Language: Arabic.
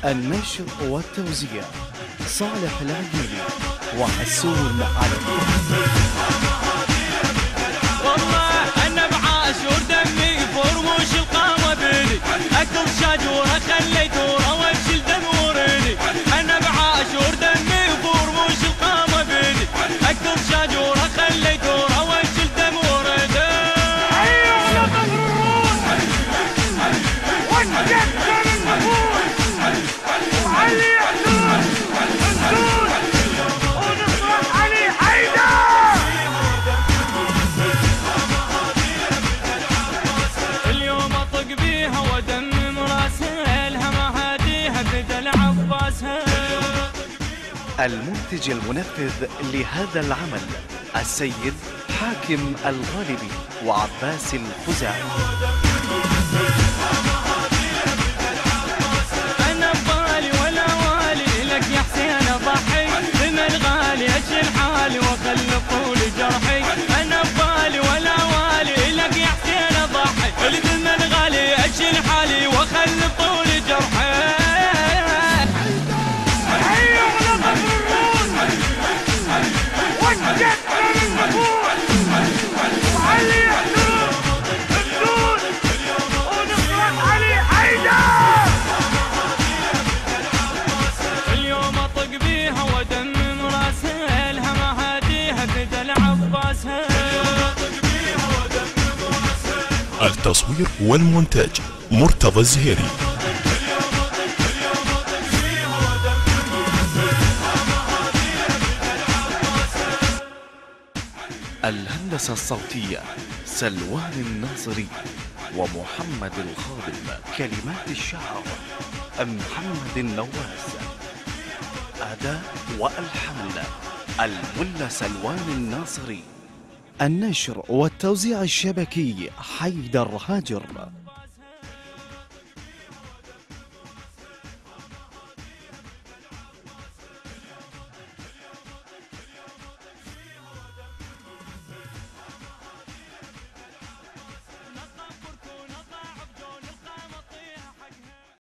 النشر والتوزيع صالح العقيلي وحسون علي. والله انا بعاشور دمي فرموش القامه بيدي اكل شجوره خليته واشيل دمورني. انا بعاشور دمي فرموش القامه بيدي اكل شجوره خليته واشيل دمورني. ايوه يا مغرورون وانجدنا للنفوس وعلي يحزون انسون ونصرف علي حيدر. اليوم اطق بيها ودمم راسها الها مهاديها فدا العباسها. المنتج المنفذ لهذا العمل السيد حاكم الغالبي وعباس الخزاعي. انا ببالي ولا والي لك يا حسين اضحي بمن غالي اشيل حالي واخلي طول جرحي. انا ببالي ولا والي لك يا حسين اضحي بمن غالي اشيل حالي واخلي طول جرحي. ايوه يا مغرورون وانجدنا للنفوس وعلي يحزون انسون ونصرف علي حيدر. اليوم اطق بيها ودمم راسها الها مهاديها فدا العباسها. التصوير والمونتاج مرتضى الزهيري. الهندسة الصوتية سلوان الناصري ومحمد الخادم. كلمات الشعر محمد النواس. أداء وألحان الملا سلوان الناصري. النشر والتوزيع الشبكي حيدر هاجر.